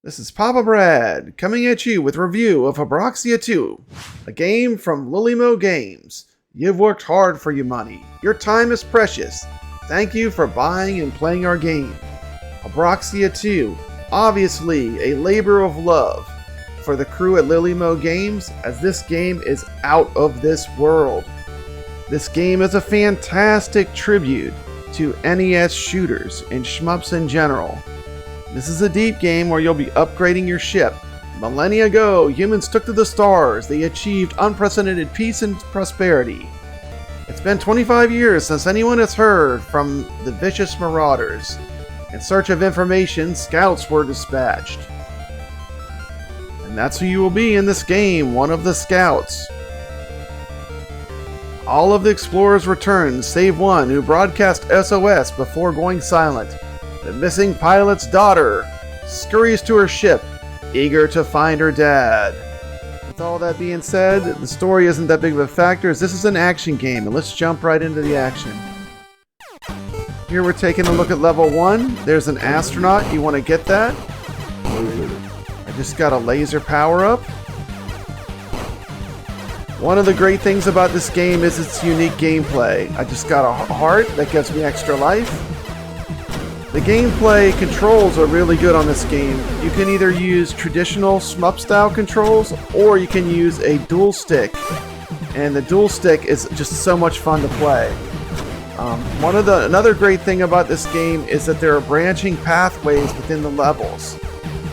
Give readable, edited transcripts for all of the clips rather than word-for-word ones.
This is Papa Brad, coming at you with a review of Hybroxia 2, a game from Untitled Games. You've worked hard for your money. Your time is precious. Thank you for buying and playing our game. Hybroxia 2, obviously a labor of love for the crew at Untitled Games, as this game is out of this world. This game is a fantastic tribute to NES shooters and shmups in general. This is a deep game where you'll be upgrading your ship. Millennia ago, humans took to the stars. They achieved unprecedented peace and prosperity. It's been 25 years since anyone has heard from the vicious marauders. In search of information, scouts were dispatched. And that's who you will be in this game, one of the scouts. All of the explorers returned, save one who broadcast SOS before going silent. The missing pilot's daughter scurries to her ship, eager to find her dad. With all that being said, the story isn't that big of a factor, as this is an action game, and let's jump right into the action. Here we're taking a look at level 1. There's an astronaut. You want to get that? I just got a laser power-up. One of the great things about this game is its unique gameplay. I just got a heart that gives me extra life. The gameplay controls are really good on this game. You can either use traditional shmup style controls, or you can use a dual stick. And the dual stick is just so much fun to play. Another great thing about this game is that there are branching pathways within the levels.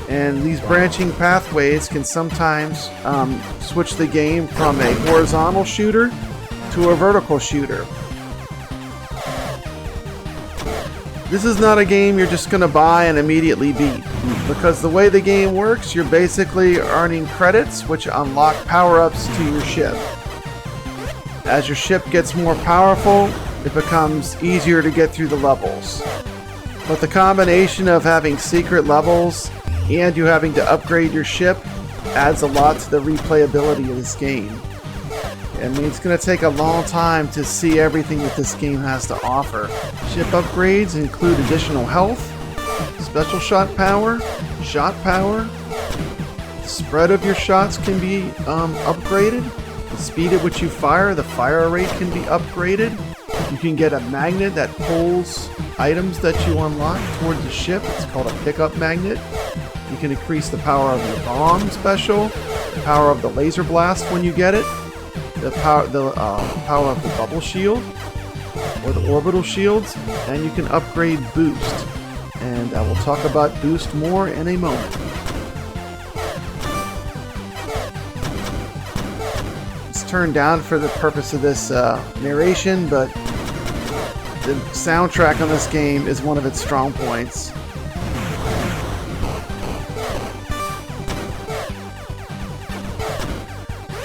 And these branching pathways can sometimes switch the game from a horizontal shooter to a vertical shooter. This is not a game you're just going to buy and immediately beat, because the way the game works, you're basically earning credits which unlock power-ups to your ship. As your ship gets more powerful, it becomes easier to get through the levels. But the combination of having secret levels and you having to upgrade your ship adds a lot to the replayability of this game. I mean, it's going to take a long time to see everything that this game has to offer. Ship upgrades include additional health, special shot power, the spread of your shots can be upgraded, the speed at which you fire, the fire rate can be upgraded. You can get a magnet that pulls items that you unlock towards the ship. It's called a pickup magnet. You can increase the power of your bomb special, the power of the laser blast when you get it, the power of the bubble shield or the orbital shields, and you can upgrade boost. And I will talk about boost more in a moment. It's turned down for the purpose of this narration, but the soundtrack on this game is one of its strong points.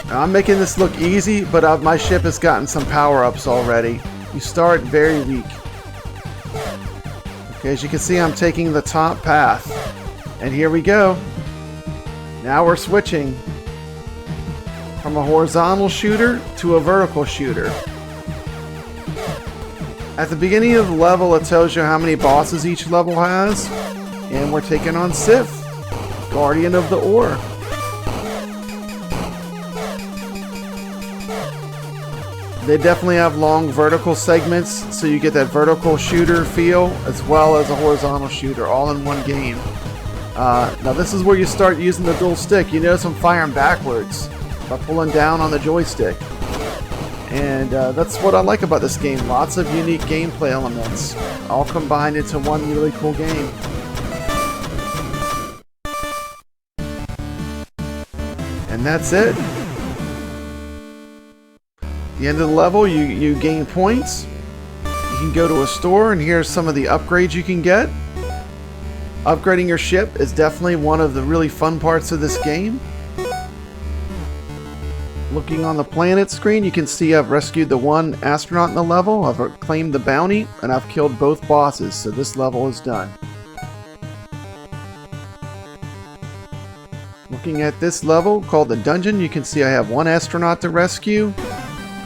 Now, I'm making this look easy, but my ship has gotten some power-ups already. You start very weak. Okay, as you can see, I'm taking the top path. And here we go. Now we're switching from a horizontal shooter to a vertical shooter. At the beginning of the level, it tells you how many bosses each level has. And we're taking on Sif, Guardian of the Ore. They definitely have long vertical segments, so you get that vertical shooter feel as well as a horizontal shooter all in one game. Now this is where you start using the dual stick. You notice I'm firing backwards by pulling down on the joystick. And that's what I like about this game. Lots of unique gameplay elements, all combined into one really cool game. And that's it. At the end of the level, you gain points. You can go to a store, and here's some of the upgrades you can get. Upgrading your ship is definitely one of the really fun parts of this game. Looking on the planet screen, you can see I've rescued the one astronaut in the level, I've claimed the bounty, and I've killed both bosses, so this level is done. Looking at this level called the dungeon, you can see I have one astronaut to rescue.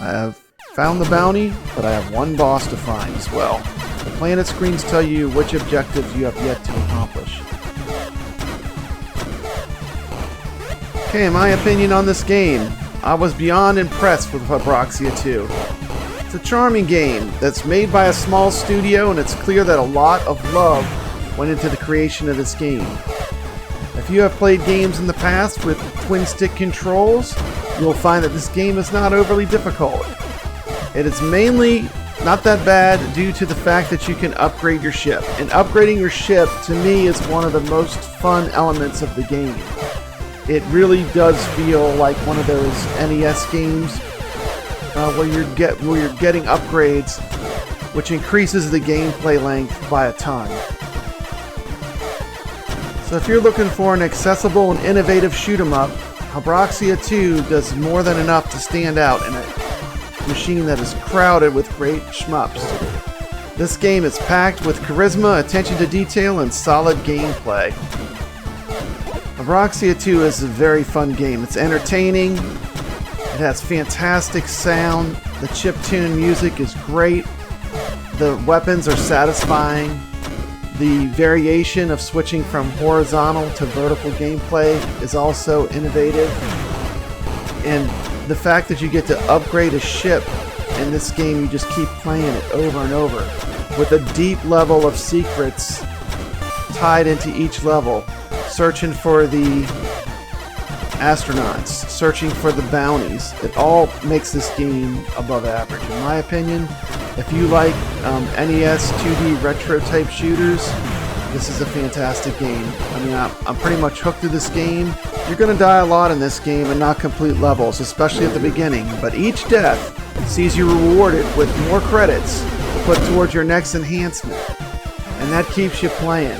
I have found the bounty, but I have one boss to find as well. The planet screens tell you which objectives you have yet to accomplish. Okay, my opinion on this game. I was beyond impressed with Hybroxia 2. It's a charming game that's made by a small studio, and it's clear that a lot of love went into the creation of this game. If you have played games in the past with twin stick controls, you'll find that this game is not overly difficult. It is mainly not that bad due to the fact that you can upgrade your ship. And upgrading your ship, to me, is one of the most fun elements of the game. It really does feel like one of those NES games where you're getting upgrades, which increases the gameplay length by a ton. So if you're looking for an accessible and innovative shoot-'em-up, Hybroxia 2 does more than enough to stand out in a machine that is crowded with great shmups. This game is packed with charisma, attention to detail, and solid gameplay. Hybroxia 2 is a very fun game. It's entertaining, it has fantastic sound, the chiptune music is great, the weapons are satisfying, the variation of switching from horizontal to vertical gameplay is also innovative, and the fact that you get to upgrade a ship in this game, you just keep playing it over and over with a deep level of secrets tied into each level. Searching for the astronauts, searching for the bounties. It all makes this game above average. In my opinion, if you like NES 2D retro type shooters, this is a fantastic game. I mean, I'm pretty much hooked to this game. You're going to die a lot in this game and not complete levels, especially at the beginning, but each death sees you rewarded with more credits to put towards your next enhancement, and that keeps you playing.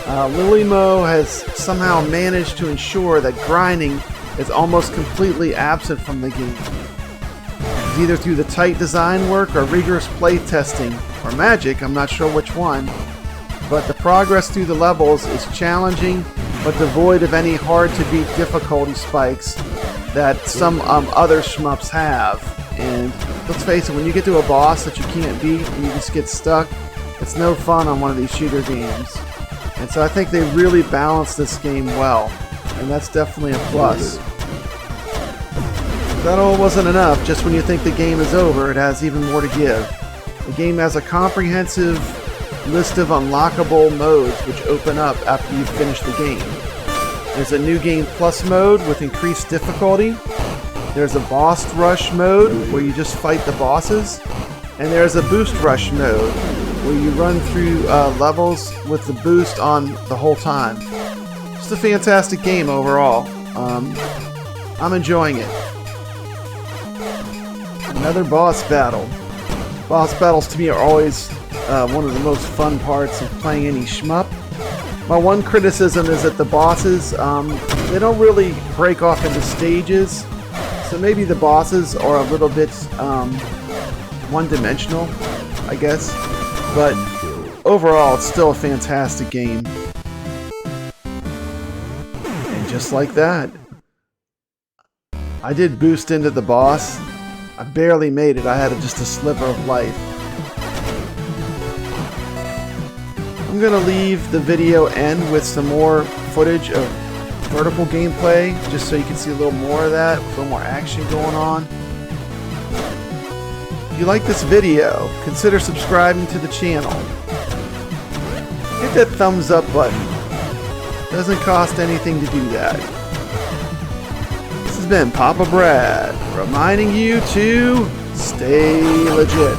Lilimo has somehow managed to ensure that grinding is almost completely absent from the game. It's either through the tight design work or rigorous play testing, or magic, I'm not sure which one, but the progress through the levels is challenging but devoid of any hard-to-beat difficulty spikes that some other shmups have. And let's face it, when you get to a boss that you can't beat and you just get stuck, it's no fun on one of these shooter games. And so I think they really balanced this game well, and that's definitely a plus. If that all wasn't enough, just when you think the game is over, it has even more to give. The game has a comprehensive list of unlockable modes which open up after you finish the game. There's a New Game Plus mode with increased difficulty. There's a Boss Rush mode where you just fight the bosses. And there's a Boost Rush mode where you run through levels with the boost on the whole time. Just a fantastic game overall. I'm enjoying it. Another boss battle. Boss battles to me are always one of the most fun parts of playing any shmup. My one criticism is that the bosses, they don't really break off into stages, so maybe the bosses are a little bit one-dimensional, I guess, but overall it's still a fantastic game. And just like that, I did boost into the boss. I barely made it. I had just a sliver of life. I'm going to leave the video end with some more footage of vertical gameplay, just so you can see a little more of that, a little more action going on. If you like this video, consider subscribing to the channel. Hit that thumbs up button. It doesn't cost anything to do that. This has been Papa Brad, reminding you to stay legit.